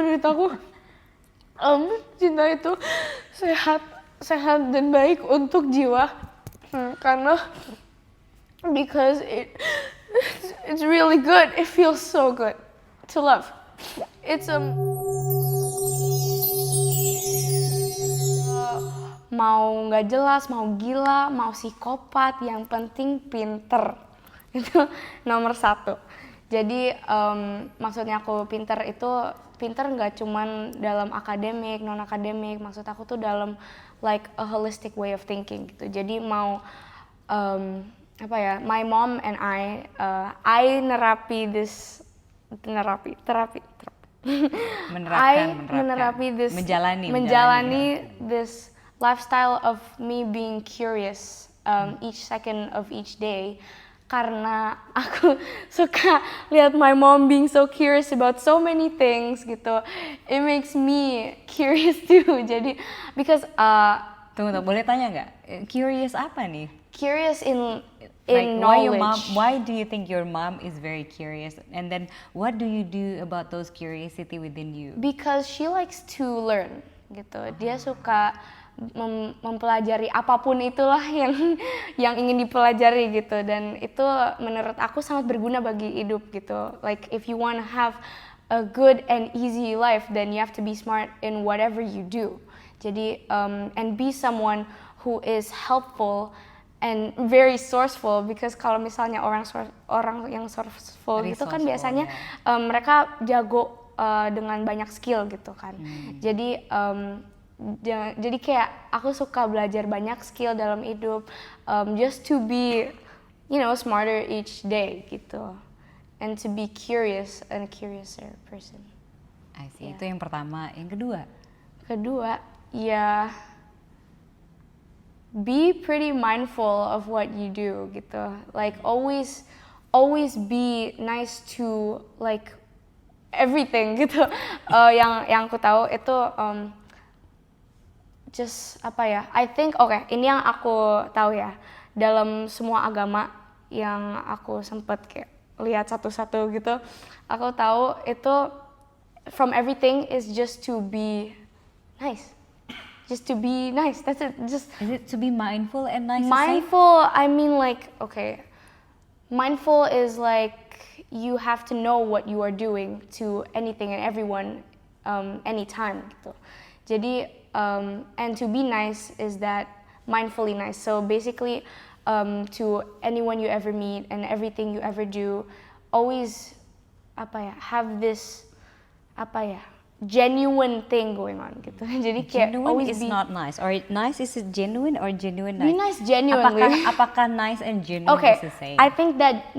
menurut aku cinta itu sehat dan baik untuk jiwa. Karena because it's really good. It feels so good to love. It's mau nggak jelas, mau gila, mau psikopat, yang penting pinter. Itu nomor satu. Jadi maksudnya aku pinter nggak cuman dalam akademik, non akademik. Maksud aku tuh dalam like a holistic way of thinking gitu. Jadi mau my mom and I menerapi this menjalani this lifestyle of me being curious each second of each day. Karena aku suka lihat my mom being so curious about so many things gitu. It makes me curious too. Jadi because tunggu, boleh tanya nggak? Curious apa nih? Curious in like, knowledge. Why do you think your mom is very curious? And then what do you do about those curiosity within you? Because she likes to learn gitu. Dia suka mempelajari apapun itulah yang ingin dipelajari gitu, dan itu menurut aku sangat berguna bagi hidup gitu. Like if you want to have a good and easy life, then you have to be smart in whatever you do. Jadi and be someone who is helpful and very sourceful, because kalau misalnya orang yang sourceful gitu kan biasanya mereka jago dengan banyak skill gitu kan. Jadi kayak aku suka belajar banyak skill dalam hidup, just to be smarter each day gitu, and to be curious and a curiouser person. I see. Itu yang pertama. Yang kedua ya be pretty mindful of what you do gitu. Like always be nice to like everything gitu. Yang aku tahu itu just I think ini yang aku tahu ya, dalam semua agama yang aku sempat kayak lihat satu-satu gitu, aku tahu itu from everything is just to be nice. Just to be nice. That's it. Just is it to be mindful and nice? Mindful, I mean like mindful is like you have to know what you are doing to anything and everyone anytime gitu. Jadi and to be nice is that mindfully nice. So basically to anyone you ever meet and everything you ever do, always have this genuine thing going on gitu. Jadi kayak genuine always is not nice, or nice is it genuine or genuine nice? Be nice genuinely. Apakah nice and genuine is the same? I think that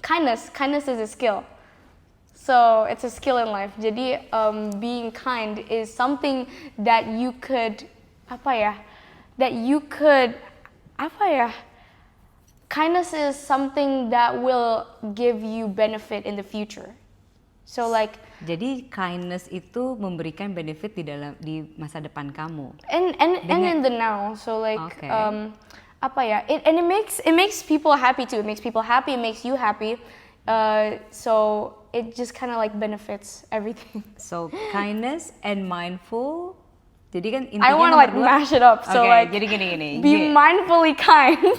kindness is a skill. So it's a skill in life. Jadi being kind is something that you could kindness is something that will give you benefit in the future. So like jadi kindness itu memberikan benefit di masa depan kamu. And in the now. So like it makes people happy too. It makes people happy, it makes you happy. So it just kind of like benefits everything. So kindness and mindful. Jadi kan intinya I want to like mash it up. So like jadi gini. Be mindfully kind.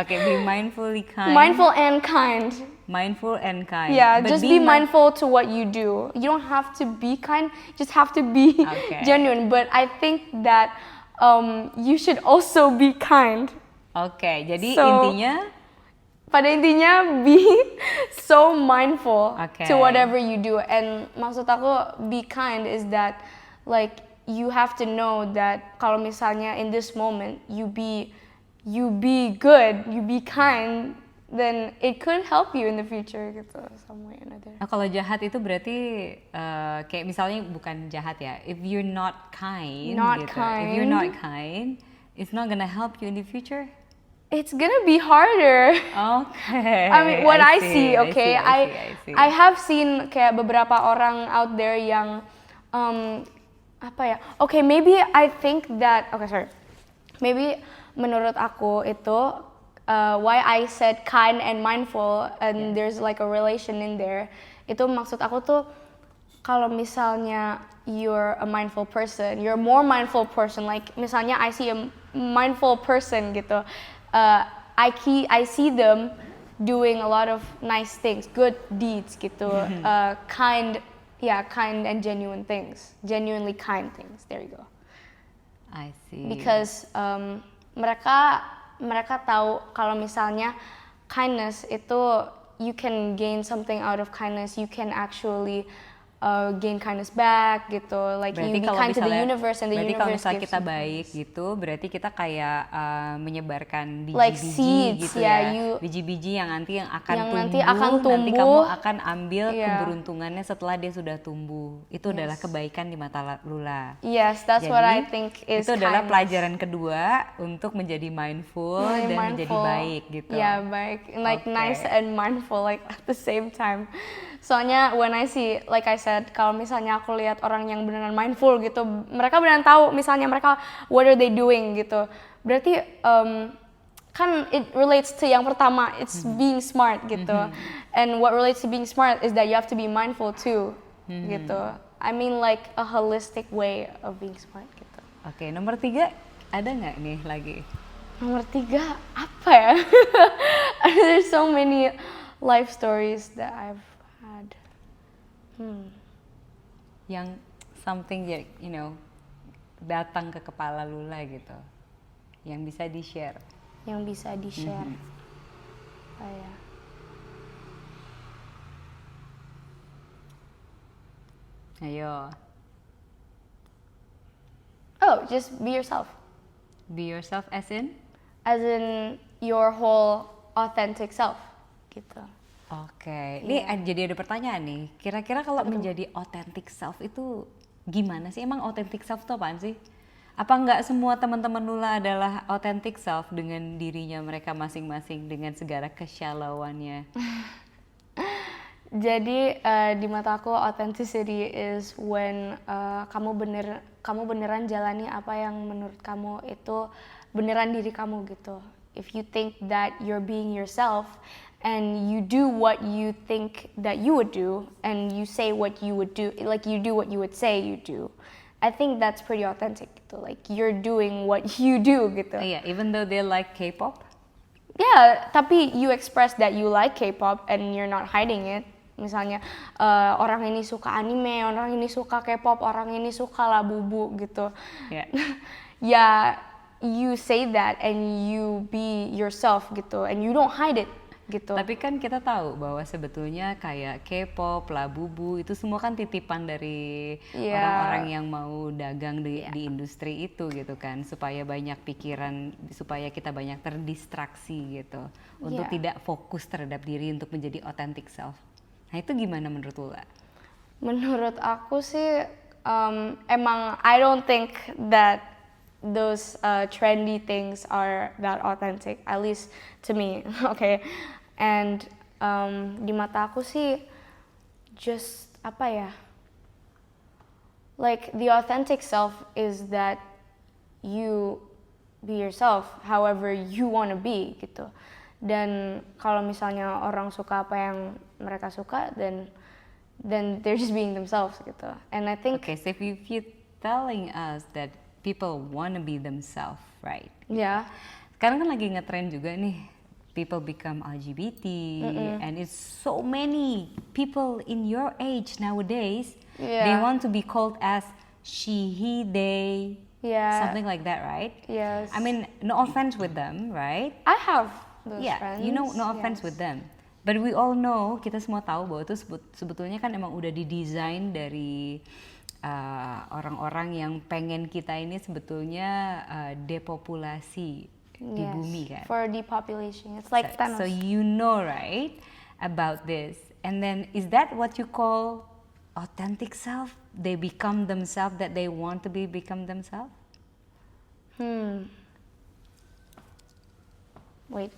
Be mindfully kind. Mindful and kind. Mindful and kind. Yeah, but just be mindful to what you do. You don't have to be kind, you just have to be genuine. But I think that you should also be kind. Jadi pada intinya be so mindful to whatever you do. And maksud aku be kind is that like you have to know that kalau misalnya in this moment you be good, you be kind, then it could help you in the future gitu, some way or another. Nah, kalau jahat itu berarti kayak misalnya bukan jahat ya. If you're not kind, if you're not kind, it's not gonna help you in the future. It's gonna be harder. I mean, what I see. I have seen kayak beberapa orang out there yang maybe I think that maybe menurut aku itu why I said kind and mindful and there's like a relation in there, itu maksud aku tuh kalau misalnya you're a mindful person, you're a more mindful person. Like misalnya I see a mindful person gitu, I see them doing a lot of nice things, good deeds gitu, kind and genuine things, genuinely kind things. There you go. I see. Because mereka tahu kalau misalnya kindness itu you can gain something out of kindness, you can actually gain kindness back gitu, like berarti you be kind to the universe and the berarti kalau universe misalnya gives kita you baik kindness. gitu, berarti kita kayak menyebarkan Like biji-biji seeds, gitu yeah, ya, biji-biji yang nanti akan nanti tumbuh, akan nanti kamu tumbuh. akan ambil Yeah. keberuntungannya setelah dia sudah tumbuh. Itu adalah kebaikan di mata Lula. Yes, that's Jadi, what I think is itu adalah kindness. pelajaran kedua untuk menjadi mindful dan menjadi baik gitu. Yeah, baik, like Okay. nice and mindful like at the same time. Soalnya when I see, like I said, kalau misalnya aku lihat orang yang beneran mindful gitu, mereka beneran tahu misalnya mereka what are they doing gitu. Berarti kan it relates to yang pertama, it's being smart gitu. And what relates to being smart is that you have to be mindful too, gitu. I mean like a holistic way of being smart gitu. Oke, nomor 3 ada nggak nih lagi? Nomor 3 apa ya? There's so many life stories that I've had. Yang something that datang ke kepala Lula gitu, yang bisa di-share. Yang bisa di-share. Oh ya. Ayo, Oh, just be yourself. be yourself as in? As in your whole authentic self gitu. Oke, ini jadi ada pertanyaan nih. Kira-kira kalau menjadi authentic self itu gimana sih? Emang authentic self itu apaan sih? Apa nggak semua teman-teman Lula adalah authentic self dengan dirinya mereka masing-masing dengan segala kesyalauannya? Jadi di mata aku authenticity is when kamu beneran jalani apa yang menurut kamu itu beneran diri kamu gitu. If you think that you're being yourself and you do what you think that you would do and you say what you would do, like you do what you would say you do, I think that's pretty authentic gitu. Like you're doing what you do gitu. Yeah, even though they like K-pop? Ya, tapi you express that you like K-pop and you're not hiding it. Misalnya orang ini suka anime, orang ini suka K-pop, orang ini suka Labubu gitu. Yeah. Ya, you say that and you be yourself gitu, and you don't hide it gitu. Tapi kan kita tahu bahwa sebetulnya kayak K-pop, Labubu itu semua kan titipan dari orang-orang yang mau dagang di industri itu gitu kan, supaya banyak pikiran, supaya kita banyak terdistraksi gitu, untuk tidak fokus terhadap diri untuk menjadi authentic self. Nah itu gimana menurut Lula? Menurut aku sih emang I don't think that those trendy things are that authentic, at least to me. Okay, and di mata aku sih just apa ya, like the authentic self is that you be yourself however you wanna be gitu. Dan kalau misalnya orang suka apa yang mereka suka, then they're just being themselves gitu. And I think Okay, so if you're telling us that people wanna be themselves, right? yeah. Sekarang kan lagi ngetrend juga nih, people become LGBT, and it's so many people in your age nowadays, they want to be called as she, he, they, something like that, right? Yes. I mean, no offense with them, right? I have those friends. You know, no offense with them. But we all know, kita semua tahu bahwa itu sebetulnya kan emang udah didesain dari orang-orang yang pengen kita ini sebetulnya depopulasi di bumi kan. For depopulation. It's like Thanos. So you know, right, about this. And then is that what you call authentic self? They become themselves that they want to become themselves? Wait.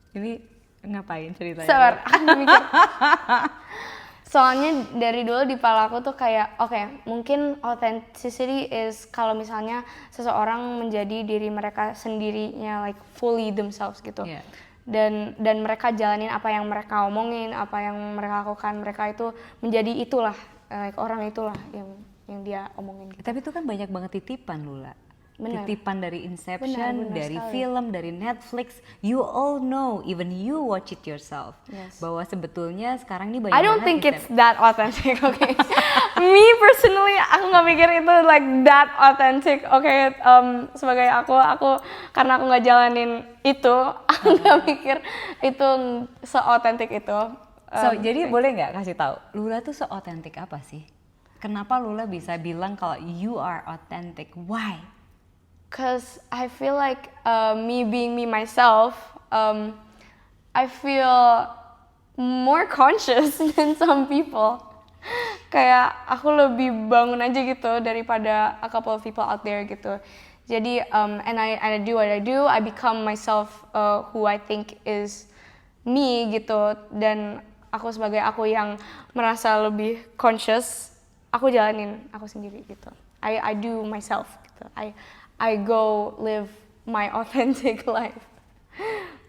Ini ngapain ceritanya? Sabar, aku mikir. Soalnya dari dulu di kepala aku tuh kayak, oke, mungkin authenticity is kalau misalnya seseorang menjadi diri mereka sendirinya, like fully themselves gitu. Yeah. dan mereka jalanin apa yang mereka omongin, apa yang mereka lakukan, mereka itu menjadi itulah, orang itulah yang dia omongin gitu. Tapi itu kan banyak banget titipan Lula. Benar. Titipan dari Inception, Benar dari sekali. film, dari Netflix. You all know, even you watch it yourself. Yes. Bahwa sebetulnya sekarang ini banyak I don't banget think it's Inception. that authentic, okay? Me personally, aku nggak pikir itu like that authentic, okay? Sebagai aku karena aku nggak jalanin itu, aku nggak pikir itu se-authentic itu. Jadi boleh nggak kasih tahu, Lula tuh se-authentic apa sih? Kenapa Lula bisa bilang kalau you are authentic? Why? Cause I feel like me being me myself, I feel more conscious than some people. Kayak aku lebih bangun aja gitu daripada a couple of people out there gitu. Jadi and I do what I do. I become myself who I think is me gitu. Dan aku sebagai aku yang merasa lebih conscious, aku jalanin aku sendiri gitu. I do myself gitu. I go live my authentic life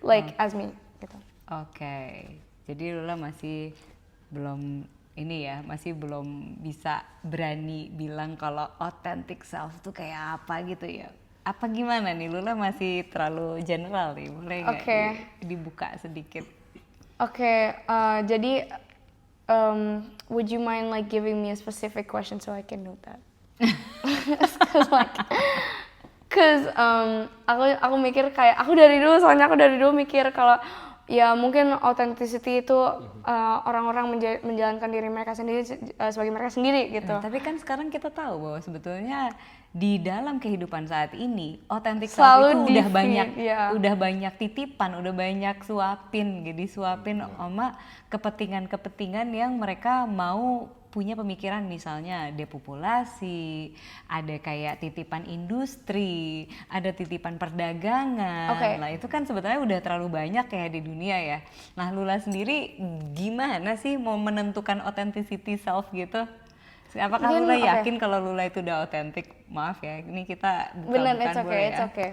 like as me gitu. Oke. Jadi Lula masih belum ini ya, masih belum bisa berani bilang kalau authentic self tuh kayak apa gitu ya. Apa gimana nih, Lula masih terlalu general nih, boleh nggak dibuka sedikit? Oke, jadi would you mind like giving me a specific question so I can note that? Cause aku mikir kayak soalnya aku dari dulu mikir kalau ya mungkin authenticity itu orang-orang menjalankan diri mereka sendiri sebagai mereka sendiri gitu. Tapi kan sekarang kita tahu bahwa sebetulnya di dalam kehidupan saat ini authentic self Selalu itu udah ya. banyak titipan, udah banyak suapin gitu, disuapin sama kepentingan-kepentingan yang mereka mau punya pemikiran, misalnya depopulasi, ada kayak titipan industri, ada titipan perdagangan. Oke. Nah itu kan sebetulnya udah terlalu banyak ya di dunia ya. Nah Lula sendiri gimana sih mau menentukan authenticity self gitu? Apakah Mungkin, Lula yakin kalau Lula itu udah authentic? Maaf ya, ini kita Bener, buka-bukaan boleh ya? it's okay.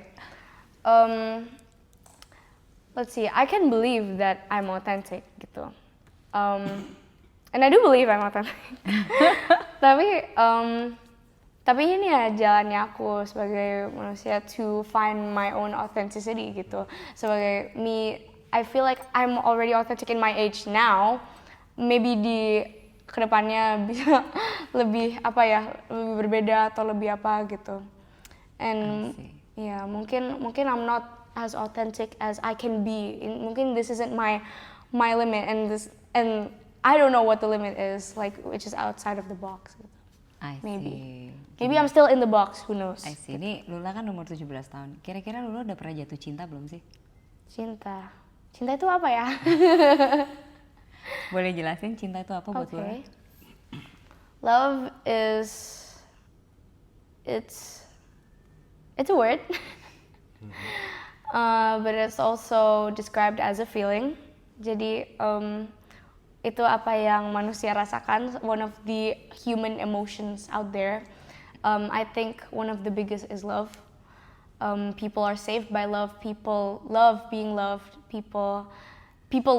Let's see, I can believe that I'm authentic gitu. And I do believe I'm authentic. Tapi ini ya jalannya aku sebagai manusia to find my own authenticity gitu. Sebagai me, I feel like I'm already authentic in my age now. Maybe di kedepannya bisa lebih lebih berbeda atau lebih apa gitu. And ya mungkin I'm not as authentic as I can be. Mungkin this isn't my limit and I don't know what the limit is, like which is outside of the box. I see. Maybe I'm still in the box, who knows. I see. Ini Lula kan umur 17 tahun. Kira-kira Lula udah pernah jatuh cinta belum sih? Cinta itu apa ya? Boleh jelasin cinta itu apa buat Lula? Love is it's a word. But it's also described as a feeling. Jadi itu apa yang manusia rasakan, one of the human emotions out there. I think one of the biggest is love. People are saved by love. People love being loved. People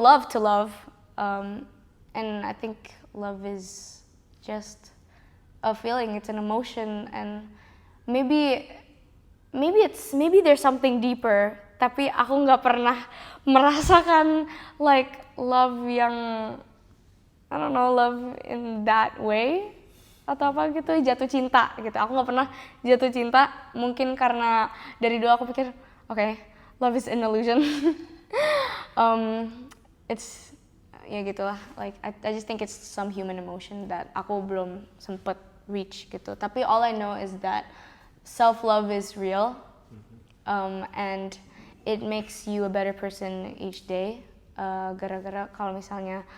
love to love. And I think love is just a feeling. It's an emotion, and maybe there's something deeper. Tapi aku nggak pernah merasakan like love yang I don't know, love in that way atau apa gitu, jatuh cinta gitu. Aku nggak pernah jatuh cinta, mungkin karena dari dulu aku pikir okay, love is an illusion. It's ya gitulah, like I just think it's some human emotion that aku belum sempet reach gitu. Tapi all I know is that self love is real, and it makes you a better person each day. Gara-gara kalau misalnya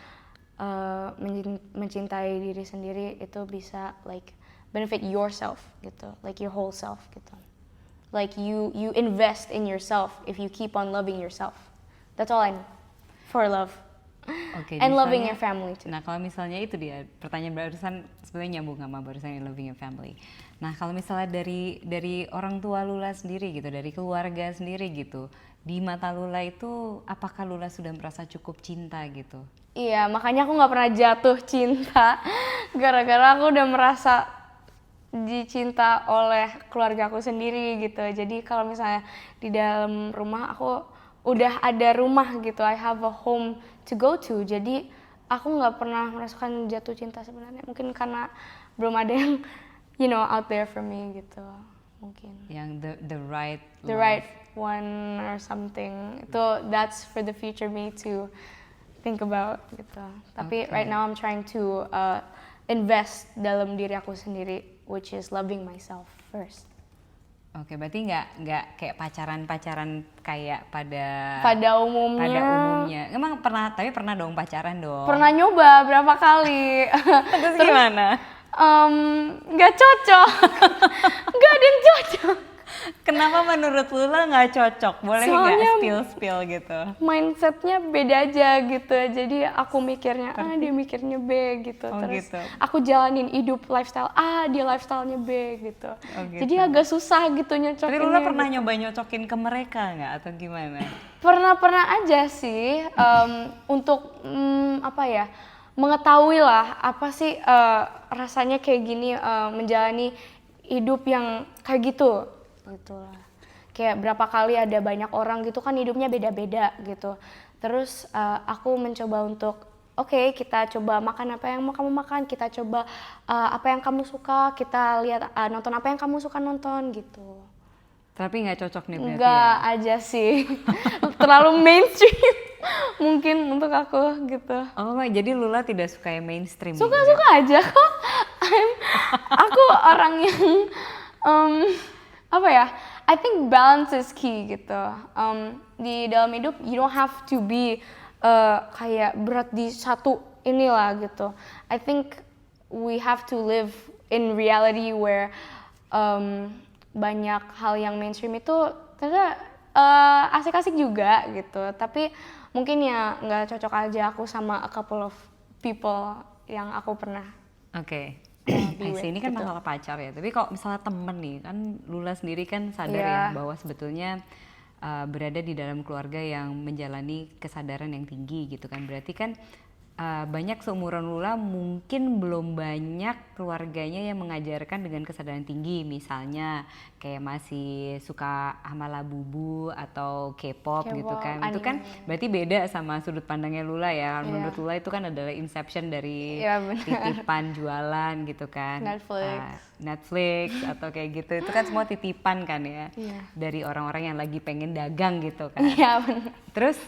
mencintai diri sendiri itu bisa like benefit yourself gitu, like your whole self gitu. Like you invest in yourself if you keep on loving yourself. That's all I know for love. Oke, And loving misalnya- your family too. Nah, kalau misalnya itu dia pertanyaan barusan sebenarnya nyambung sama barusan yang loving your family. Nah, kalau misalnya dari orang tua Lula sendiri gitu, dari keluarga sendiri gitu, di mata Lula itu apakah Lula sudah merasa cukup cinta gitu? Iya, makanya aku nggak pernah jatuh cinta gara-gara aku udah merasa dicinta oleh keluarga aku sendiri gitu. Jadi kalau misalnya di dalam rumah aku udah ada rumah gitu, I have a home to go to. Jadi aku nggak pernah merasakan jatuh cinta sebenarnya. Mungkin karena belum ada yang out there for me gitu. Mungkin Yang the right the love. right one or something. That's for the future me to think about gitu. Tapi Okay. right now I'm trying to invest dalam diri aku sendiri, which is loving myself first. Oke, berarti nggak kayak pacaran kayak pada Pada umumnya. pada umumnya. Emang pernah dong pacaran dong. Pernah nyoba berapa kali. Terus gimana? Nggak cocok. Nggak ada yang cocok. Kenapa menurut Lula nggak cocok? Boleh nggak Soalnya- spill gitu? Mindsetnya beda aja gitu. Jadi aku mikirnya A, dia mikirnya B gitu. Oh, Terus gitu. aku jalanin hidup lifestyle A, dia lifestyle-nya B gitu. Oh, gitu. Jadi agak susah gitu nyocokinnya. Tapi Lula pernah gitu. nyoba nyocokin ke mereka nggak atau gimana? Pernah aja sih untuk apa ya, mengetahui lah apa sih rasanya kayak gini, menjalani hidup yang kayak gitu lah. Kayak berapa kali ada banyak orang gitu kan hidupnya beda-beda gitu. Terus aku mencoba untuk oke, kita coba makan apa yang mau kamu makan, kita coba apa yang kamu suka, kita lihat nonton apa yang kamu suka nonton gitu. Tapi nggak cocok nih berarti Enggak ya? aja sih. Terlalu mainstream mungkin untuk aku gitu. Oh, jadi Lula tidak suka yang mainstream. Suka-suka aja kok. Aku orang yang apa ya? I think balance is key gitu. Di dalam hidup you don't have to be kayak berat di satu inilah gitu. I think we have to live in reality where banyak hal yang mainstream itu ternyata asik-asik juga gitu. Tapi mungkin ya nggak cocok aja aku sama a couple of people yang aku pernah. Oke. be with, Ini kan gitu. masalah pacar ya. Tapi kalau misalnya temen nih, kan Lula sendiri kan sadar ya Iya. bahwa sebetulnya berada di dalam keluarga yang menjalani kesadaran yang tinggi gitu kan. Berarti kan banyak seumuran Lula mungkin belum banyak keluarganya yang mengajarkan dengan kesadaran tinggi. Misalnya kayak masih suka sama Labubu atau K-pop gitu kan. Itu kan anime. berarti beda sama sudut pandangnya Lula ya. Iya. Menurut Lula itu kan adalah inception dari Iya, benar. titipan jualan gitu kan. Netflix atau kayak gitu. Itu kan semua titipan kan ya. Iya. Dari orang-orang yang lagi pengen dagang gitu kan. Iya benar. Terus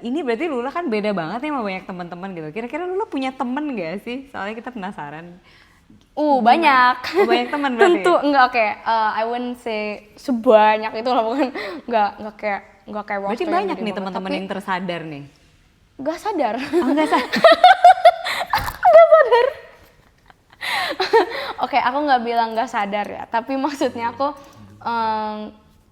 ini berarti Lula kan beda banget nih sama banyak teman-teman gitu. Kira-kira Lula punya temen gak sih? Soalnya kita penasaran. Banyak. Oh, banyak teman berarti? Tentu enggak oke. I wouldn't say sebanyak itu lah, bukan enggak kayak Berarti roster yang banyak gede nih banget. teman-teman Tapi yang tersadar nih. enggak sadar. Oh, enggak sadar. Oke, aku nggak bilang nggak sadar ya, tapi maksudnya aku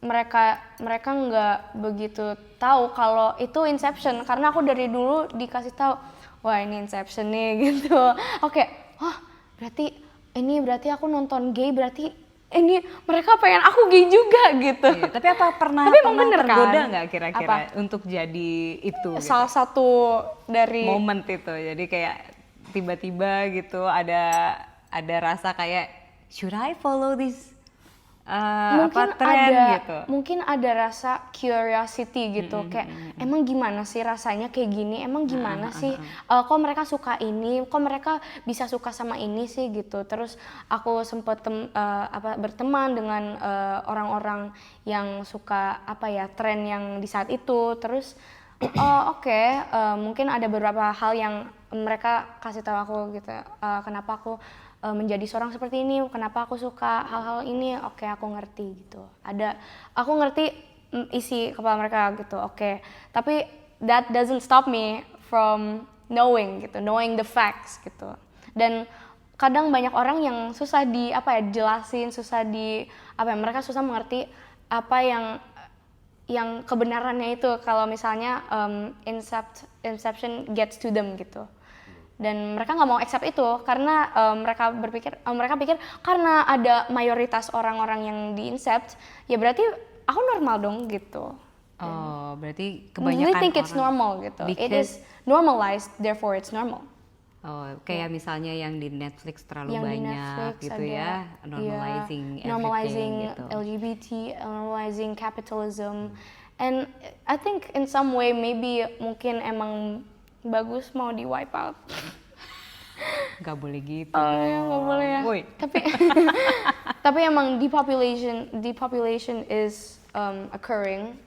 mereka nggak begitu tahu kalau itu Inception karena aku dari dulu dikasih tahu, wah ini Inception nih gitu. Oke, berarti aku nonton gay, berarti ini mereka pengen aku gay juga gitu. Iya, tapi apa pernah Tapi emang bener tergoda kan? nggak kira-kira untuk jadi itu? Gitu? Salah satu dari Moment itu, jadi kayak tiba-tiba gitu ada rasa kayak should I follow this trend gitu. Mungkin ada rasa curiosity gitu, kayak emang gimana sih rasanya kayak gini, emang gimana sih kok mereka suka ini, kok mereka bisa suka sama ini sih gitu. Terus aku sempat berteman dengan orang-orang yang suka tren yang di saat itu. Terus mungkin ada beberapa hal yang mereka kasih tahu aku gitu, kenapa aku menjadi seorang seperti ini, kenapa aku suka hal-hal ini. Oke, aku ngerti gitu. Aku ngerti isi kepala mereka gitu. Oke, tapi that doesn't stop me from knowing the facts gitu. Dan kadang banyak orang yang susah jelasin, mereka susah mengerti apa yang yang kebenarannya itu kalau misalnya inception gets to them gitu. Dan mereka nggak mau accept itu karena mereka pikir karena ada mayoritas orang-orang yang di-incept, ya berarti aku normal dong gitu. Oh, berarti They kebanyakan think it's orang normal gitu. It because is normalized, therefore it's normal. oh, kayak misalnya yang di Netflix terlalu Yang di banyak Netflix gitu ada, ya, normalizing iya, normalizing everything gitu. LGBT, normalizing capitalism, and I think in some way maybe mungkin emang bagus mau di wipe out. Nggak boleh gitu. Oh ya nggak boleh ya. Woi. Tapi emang depopulation is occurring.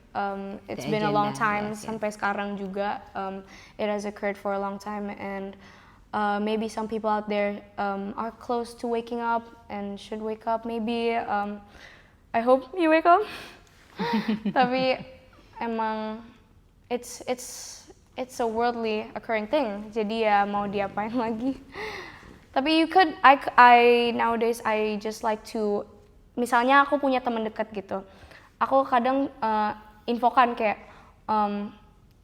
It's The been a long agenda, time yes. sampai sekarang juga. It has occurred for a long time and maybe some people out there are close to waking up and should wake up. Maybe I hope you wake up. Tapi emang it's a worldly occurring thing. Jadi ya mau diapain lagi. Tapi I nowadays I just like to, misalnya aku punya teman dekat gitu, aku kadang infokan kayak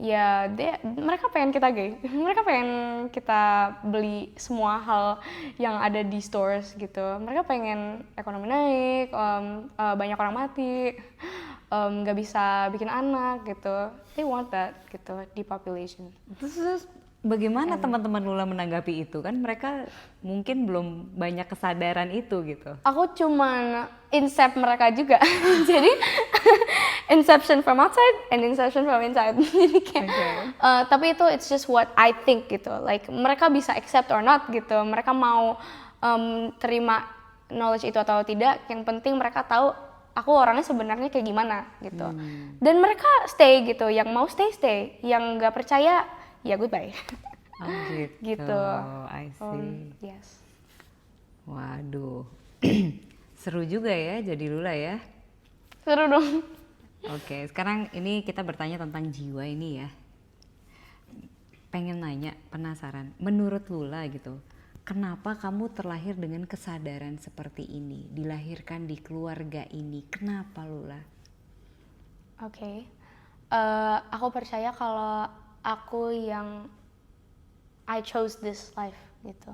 ya mereka pengen kita gay, mereka pengen kita beli semua hal yang ada di stores gitu, mereka pengen ekonomi naik, banyak orang mati, nggak bisa bikin anak gitu, they want that gitu, depopulation. Terus bagaimana teman-teman Lula menanggapi itu? Kan mereka mungkin belum banyak kesadaran itu gitu. Aku cuman incept mereka juga. Jadi inception from outside and inception from inside. Jadi kayak, tapi itu it's just what I think gitu. Like mereka bisa accept or not gitu. Mereka mau terima knowledge itu atau tidak. Yang penting mereka tahu aku orangnya sebenarnya kayak gimana gitu. Dan mereka stay gitu. Yang mau stay. Yang nggak percaya ya goodbye. Oh gitu. Gitu. I see. Yes. Waduh. Seru juga ya jadi Lula ya. Seru dong. Oke, sekarang ini kita bertanya tentang jiwa ini ya. Pengen nanya, penasaran. Menurut Lula gitu, kenapa kamu terlahir dengan kesadaran seperti ini? Dilahirkan di keluarga ini. Kenapa Lula? Oke. Aku percaya kalau aku yang I chose this life gitu.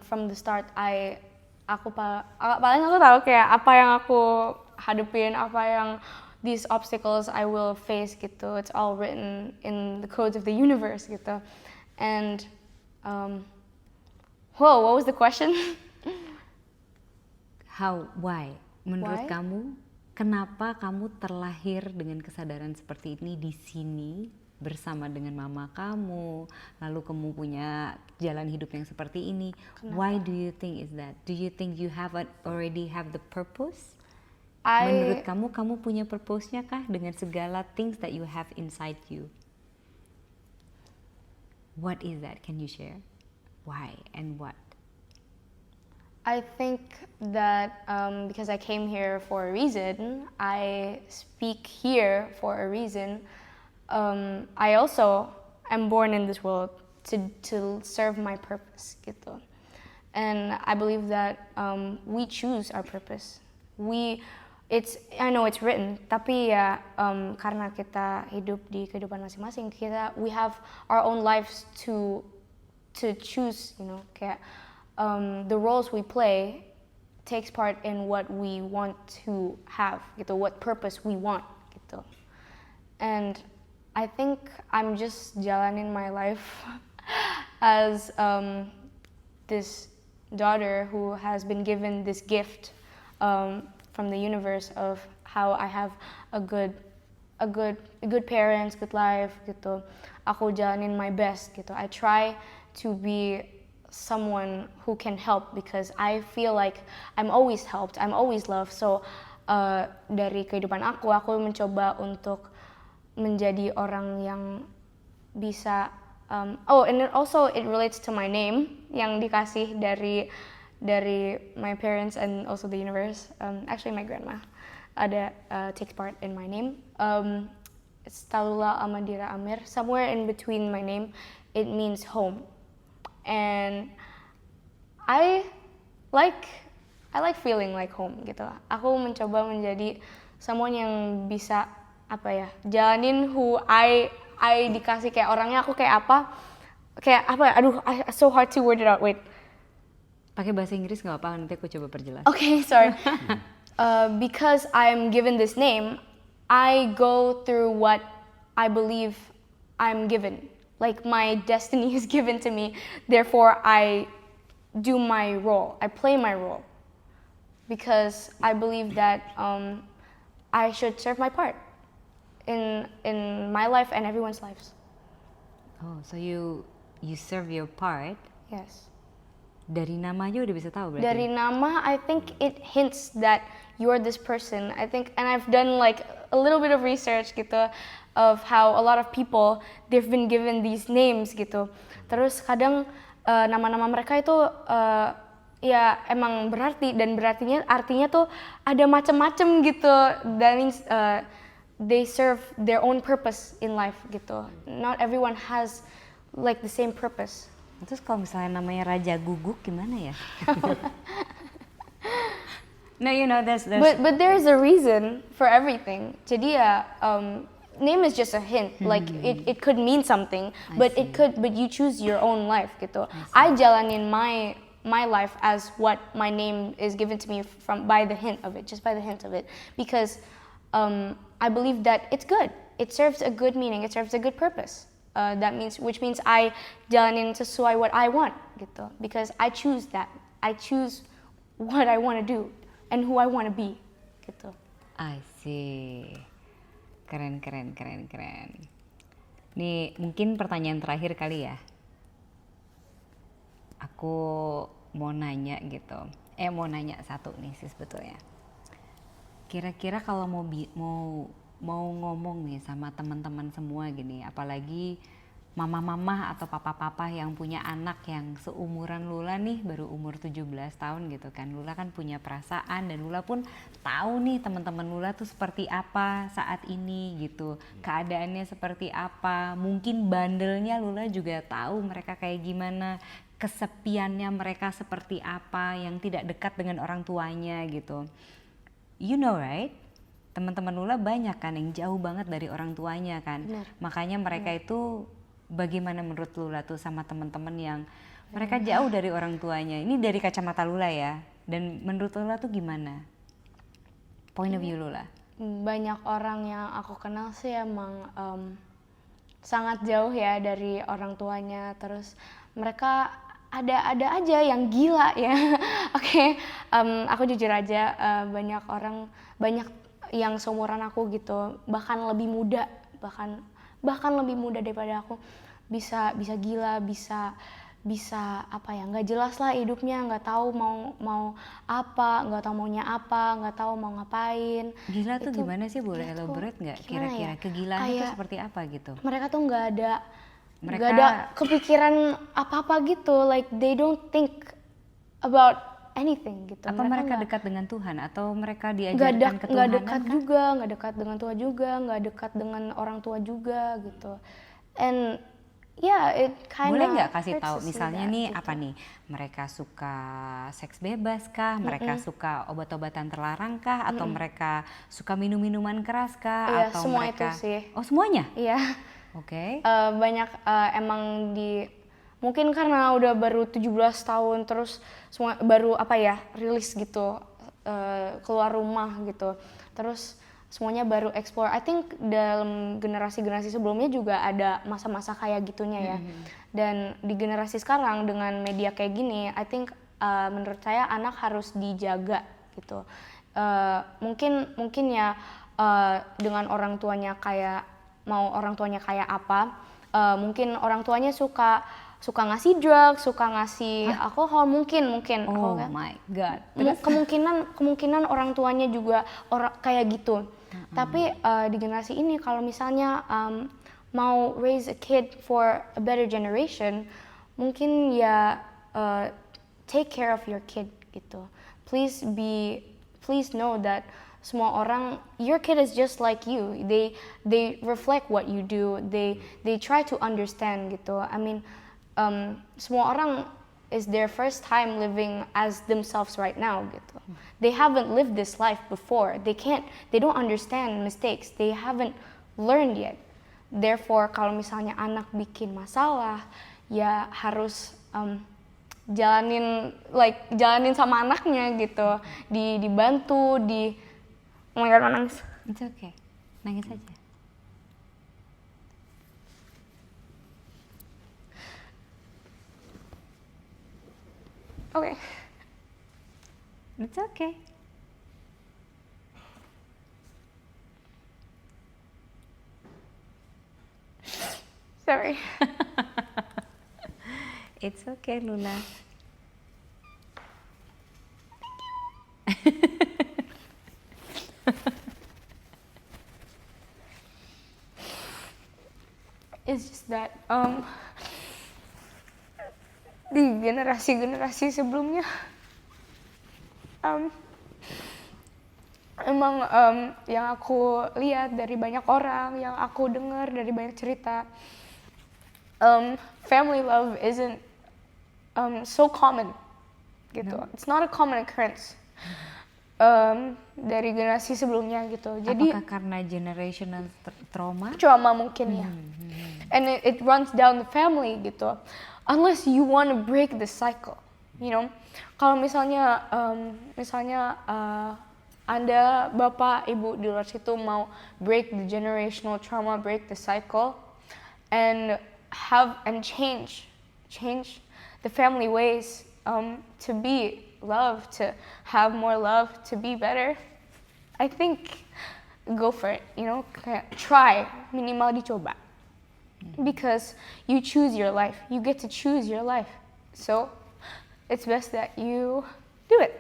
From the start paling aku tahu kayak apa yang aku hadapin, apa yang these obstacles I will face gitu. It's all written in the codes of the universe gitu. And whoa, what was the question? Why? Menurut Why? kamu, kenapa kamu terlahir dengan kesadaran seperti ini di sini bersama dengan mama kamu, lalu kamu punya jalan hidup yang seperti ini? Kenapa? Why do you think is that? Do you think you already have the purpose? Menurut kamu punya purpose-nya kah dengan segala things that you have inside you? What is that? Can you share? Why and what? I think that because I came here for a reason, I speak here for a reason. I also am born in this world to serve my purpose gitu. And I believe that we choose our purpose. I know it's written, tapi ya karena kita hidup di kehidupan masing-masing, we have our own lives to choose, you know, kayak the roles we play takes part in what we want to have gitu, what purpose we want gitu. And I think I'm just jalanin my life as this daughter who has been given this gift from the universe of how I have a good parents, good life gitu. Aku jalanin my best gitu. I try to be someone who can help because I feel like I'm always helped, I'm always loved. So dari kehidupan aku mencoba untuk menjadi orang yang bisa and also it relates to my name yang dikasih dari my parents and also the universe. Actually my grandma takes part in my name. It's Talula Amadira Amir. Somewhere in between my name, it means home. And I like feeling like home gitu. Aku mencoba menjadi someone yang bisa apa ya, jalanin who I dikasih kayak orangnya aku kayak apa ya, aduh so hard to word it out, wait. Pakai bahasa Inggris nggak apa, nanti aku coba perjelas. Okay, sorry. Because I'm given this name, I go through what I believe I'm given. Like my destiny is given to me, therefore I do my role, I play my role. Because I believe that I should serve my part in my life and everyone's lives. Oh, so you serve your part. Yes. Dari nama aja udah bisa tahu berarti. Dari nama, I think it hints that you're this person. I think, and I've done like a little bit of research gitu of how a lot of people they've been given these names gitu. Terus kadang nama-nama mereka itu ya emang berarti, dan artinya tuh ada macam-macam gitu. That means they serve their own purpose in life gitu. Not everyone has like the same purpose. Terus kalau misalnya namanya Raja Guguk gimana ya? No, you know there's But there's a reason for everything. Jadi ya name is just a hint. Like it could mean something, but you choose your own life gitu. I jalanin my life as what my name is given to me by the hint of it, just by the hint of it, because I believe that it's good. It serves a good meaning. It serves a good purpose. Which means I jalanin sesuai what I want gitu, because I choose that. I choose what I want to do and who I want to be gitu. I see. Keren. Nih mungkin pertanyaan terakhir kali ya. Aku mau nanya gitu. Mau nanya satu nih sih sebetulnya. Kira-kira kalau mau ngomong nih sama teman-teman semua gini, apalagi mama-mama atau papa-papa yang punya anak yang seumuran Lula nih, baru umur 17 tahun gitu kan. Lula kan punya perasaan, dan Lula pun tahu nih teman-teman Lula tuh seperti apa saat ini gitu. Keadaannya seperti apa, mungkin bandelnya Lula juga tahu mereka kayak gimana, kesepiannya mereka seperti apa, yang tidak dekat dengan orang tuanya gitu. You know right? Teman-teman Lula banyak kan yang jauh banget dari orang tuanya kan. Benar. Makanya mereka itu bagaimana menurut Lula tuh sama teman-teman yang mereka jauh dari orang tuanya. Ini dari kacamata Lula ya. Dan menurut Lula tuh gimana? Point of view Lula. Banyak orang yang aku kenal sih emang sangat jauh ya dari orang tuanya. Terus mereka ada aja yang gila ya. Oke, aku jujur aja, banyak yang seumuran aku gitu, bahkan lebih muda daripada aku, bisa gila, bisa apa ya, nggak jelas lah hidupnya, nggak tahu mau apa, nggak tahu maunya apa, nggak tahu mau ngapain. Gila tuh gimana sih, boleh elaborate nggak kira-kira kegilaan itu seperti apa gitu? Mereka tuh nggak ada kepikiran apa-apa gitu, like they don't think about anything gitu. Apa mereka dekat dengan Tuhan atau mereka diajarkan ketuhanan? Nggak dekat juga, nggak dekat dengan Tuhan juga, nggak dekat dengan orang tua juga gitu. And yeah, it kind of boleh nggak kasih tahu misalnya nih gitu. Apa nih, mereka suka seks bebas kah, mereka suka obat-obatan terlarang kah, atau mereka suka minum-minuman keras kah, atau semua mereka itu sih. Oh semuanya? Iya. Oke. Banyak emang mungkin karena udah baru 17 tahun, terus semua baru rilis gitu, keluar rumah gitu, terus semuanya baru explore. I think dalam generasi sebelumnya juga ada masa-masa kayak gitunya ya. Dan di generasi sekarang dengan media kayak gini, I think menurut saya anak harus dijaga gitu. Mungkin ya dengan orang tuanya kayak apa, mungkin orang tuanya suka ngasih drugs, suka ngasih alkohol, mungkin. Oh my god. Kemungkinan orang tuanya juga kayak gitu. Tapi di generasi ini kalau misalnya mau raise a kid for a better generation, mungkin ya take care of your kid gitu. Please know that semua orang, your kid is just like you. They reflect what you do. They try to understand gitu. I mean, semua orang is their first time living as themselves right now gitu. They haven't lived this life before. They don't understand mistakes. They haven't learned yet. Therefore, kalau misalnya anak bikin masalah, ya harus jalanin sama anaknya gitu. Dibantu, oh my god, nangis. It's okay. Nangis aja. Okay. It's okay. Sorry. It's okay, Lula. It's just that di generasi sebelumnya emang yang aku lihat dari banyak orang, yang aku dengar dari banyak cerita, family love isn't so common gitu. No. It's not a common occurrence dari generasi sebelumnya gitu. Jadi apakah karena generational trauma? Trauma mungkin ya. And it runs down the family gitu. Unless you want to break the cycle, you know. Kalau misalnya Anda, Bapak, Ibu di luar situ mau break the generational trauma, break the cycle, and change the family ways to be love, to have more love, to be better, I think go for it, you know. Try, minimal dicoba. Because you choose your life. You get to choose your life. So, it's best that you do it.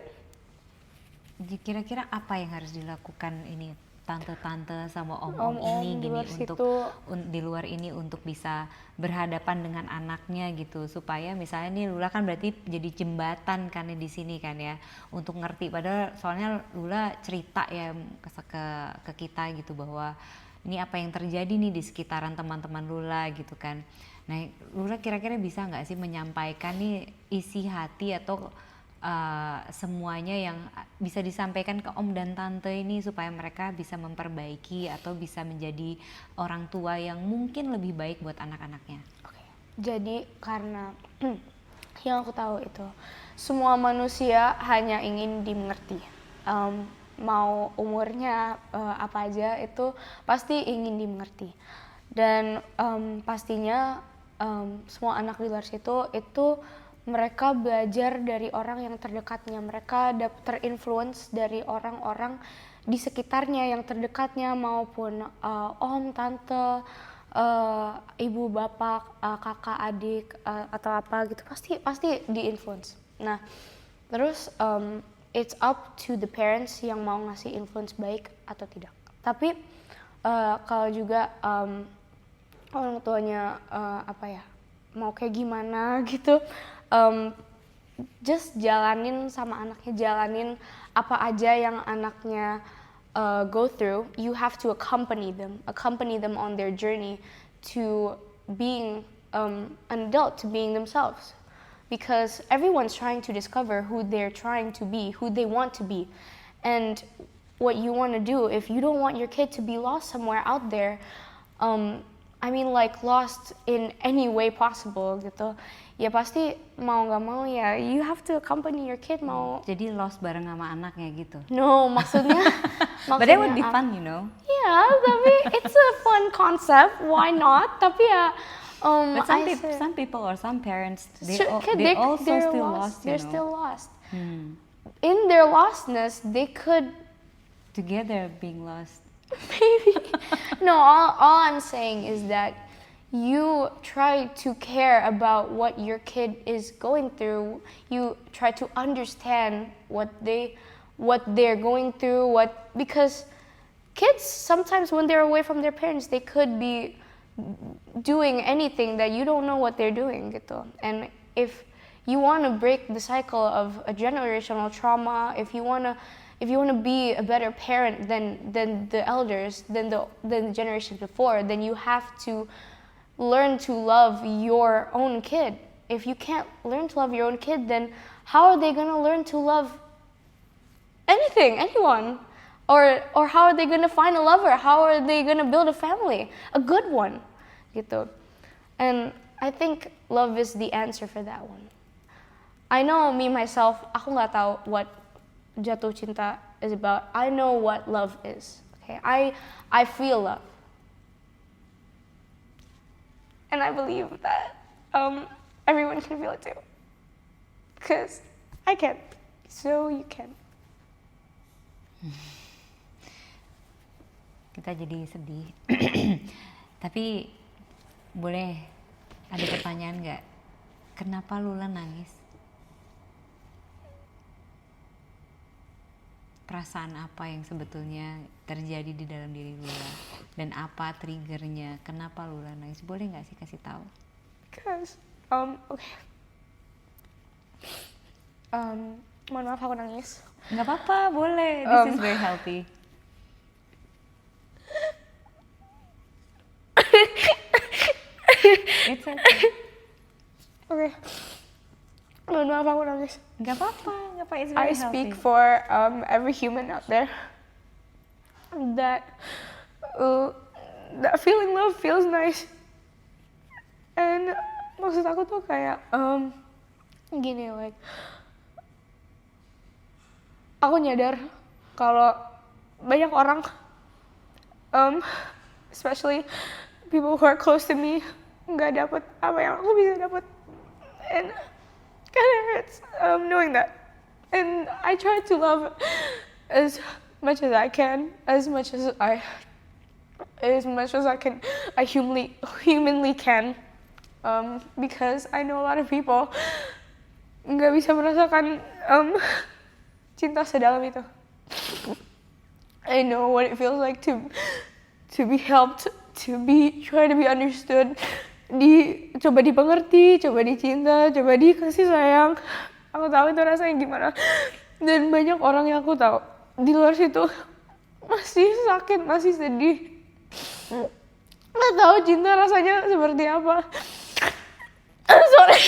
Kira-kira apa yang harus dilakukan ini tante-tante sama om-om ini gini untuk di luar ini untuk bisa berhadapan dengan anaknya gitu, supaya misalnya nih Lula kan berarti jadi jembatan kan di sini kan ya untuk ngerti, padahal soalnya Lula cerita ya ke kita gitu bahwa ini apa yang terjadi nih di sekitaran teman-teman Lula gitu kan. Nah, Lula kira-kira bisa nggak sih menyampaikan nih isi hati atau semuanya yang bisa disampaikan ke om dan tante ini supaya mereka bisa memperbaiki atau bisa menjadi orang tua yang mungkin lebih baik buat anak-anaknya. Oke. Jadi karena yang aku tahu itu semua manusia hanya ingin dimengerti. Mau umurnya apa aja itu pasti ingin dimengerti. Dan pastinya semua anak di luar situ itu mereka belajar dari orang yang terdekatnya, mereka terinfluence dari orang-orang di sekitarnya yang terdekatnya maupun om, tante, ibu, bapak, kakak, adik atau apa gitu, pasti diinfluence. Nah, terus it's up to the parents yang mau ngasih influence baik atau tidak. Tapi kalau juga orang tuanya mau kayak gimana gitu, just jalanin sama anaknya, jalanin apa aja yang anaknya go through. You have to accompany them on their journey to being an adult, to being themselves. Because everyone's trying to discover who they're trying to be, who they want to be. And what you want to do, if you don't want your kid to be lost somewhere out there, lost in any way possible gitu, ya pasti mau nggak mau ya you have to accompany your kid. Jadi lost bareng sama anaknya gitu. No, maksudnya But that would be fun, you know. Yeah, tapi it's a fun concept, why not? Tapi ya but some people or some parents they're still lost. They're still lost. In their lostness, they could together being lost. Maybe. No, all I'm saying is that you try to care about what your kid is going through. You try to understand what they're going through, because kids sometimes when they're away from their parents, they could be doing anything that you don't know what they're doing gitu. And if you want to break the cycle of a generational trauma, if you want to be a better parent than the elders, than the generations before, then you have to learn to love your own kid if you can't learn to love your own kid, then how are they gonna learn to love anyone? Or how are they gonna find a lover? How are they gonna build a family, a good one, gitu. And I think love is the answer for that one. I know me myself, aku nggak tahu what jatuh cinta is about. I know what love is. Okay, I feel love, and I believe that everyone can feel it too. Cause I can, so you can. Kita jadi sedih. Tapi boleh ada pertanyaan nggak? Kenapa Lula nangis? Perasaan apa yang sebetulnya terjadi di dalam diri Lula? Dan apa triggernya? Kenapa Lula nangis? Boleh nggak sih kasih tahu? Cause okay. Mohon maaf aku nangis. Nggak apa-apa, boleh. This is very healthy. It's okay. Okay. Mohon maaf aku nangis. Nggak apa-apa, it's I very speak healthy. for every human out there that that feeling love feels nice. And maksud aku tuh kayak gini, like aku nyadar kalau banyak orang, especially people who are close to me, nggak dapet apa yang aku bisa dapet, and kind of hurts knowing that. And I try to love as much as I can, as much as I can, I humanly can, because I know a lot of people nggak bisa merasakan cinta sedalam itu. I know what it feels like to be helped, try to be understood, coba dipengerti, coba dicinta, coba dikasih sayang. Aku tahu itu rasanya gimana. Dan banyak orang yang aku tahu di luar situ masih sakit, masih sedih. Nggak tahu cinta rasanya seperti apa. Sorry.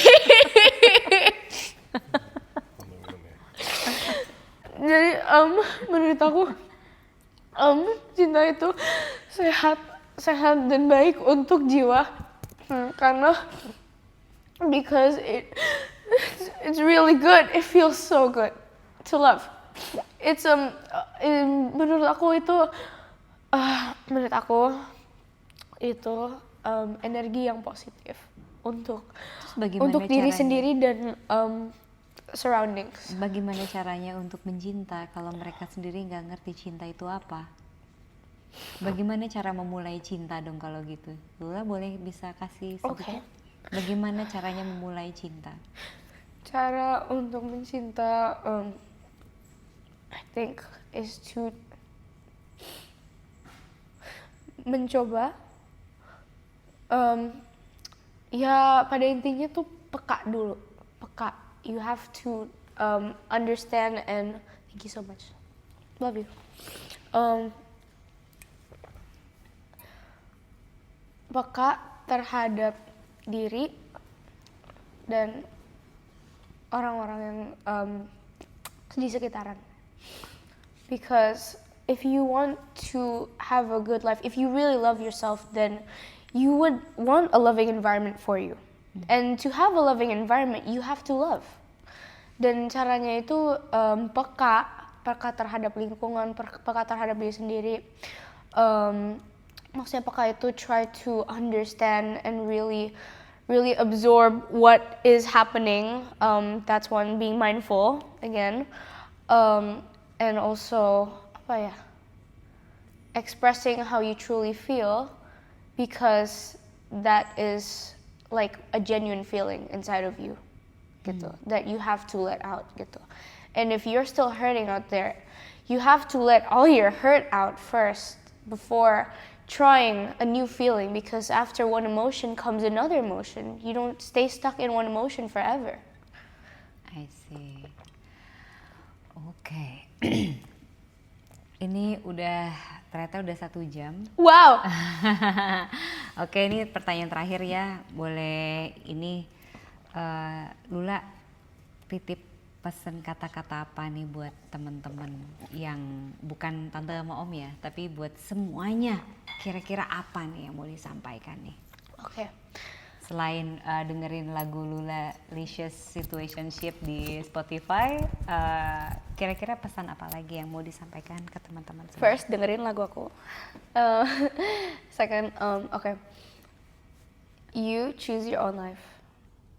Jadi menurut aku cinta itu sehat dan baik untuk jiwa, karena because it's really good, it feels so good to love. It's menurut aku itu energi yang positif untuk diri caranya? sendiri dan surroundings. Bagaimana caranya untuk mencinta kalau mereka sendiri nggak ngerti cinta itu apa? Bagaimana cara memulai cinta dong kalau gitu? Lula boleh bisa kasih sedikit? Okay. Bagaimana caranya memulai cinta? Cara untuk mencinta, I think, is to mencoba. Ya pada intinya tuh peka dulu, peka. You have to understand and thank you so much. Love you. Peka terhadap diri dan orang-orang yang di sekitaran. Because if you want to have a good life, if you really love yourself, then you would want a loving environment for you. And to have a loving environment, you have to love. Dan caranya itu peka terhadap lingkungan, peka terhadap diri sendiri. Maksudnya peka itu try to understand and really absorb what is happening. That's one, being mindful again, and also expressing how you truly feel, because that is like a genuine feeling inside of you, gitu, that you have to let out, gitu. And if you're still hurting out there, you have to let all your hurt out first before trying a new feeling, because after one emotion comes another emotion. You don't stay stuck in one emotion forever. I see. Oke. Ini ternyata udah 1 jam. Wow. Oke, ini pertanyaan terakhir ya. Boleh ini Lula, titip pesan kata-kata apa nih buat teman-teman yang bukan tante sama om ya, tapi buat semuanya, kira-kira apa nih yang mau disampaikan nih? Oke. Selain dengerin lagu Lula Licious Situationship di Spotify, kira-kira pesan apa lagi yang mau disampaikan ke teman-teman semua? First, dengerin lagu aku. Uh, Second, okay. You choose your own life.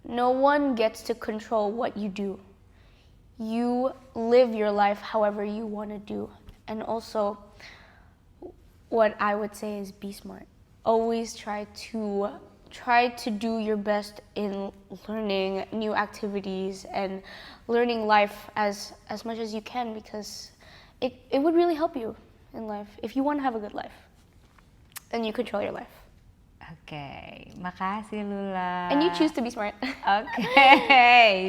No one gets to control what you do. You live your life however you want to do. And also, what I would say is be smart. Always try to do your best in learning new activities and learning life as much as you can, because it would really help you in life if you want to have a good life and you control your life. Oke, makasih Lula. And you choose to be smart. Oke,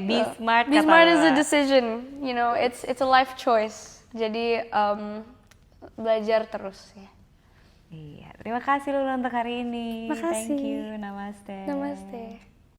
be smart. Be kata smart is Lula. a decision, you know, it's a life choice. Jadi belajar terus ya. Iya, terima kasih Lula untuk hari ini. Makasih. Thank you, namaste. Namaste.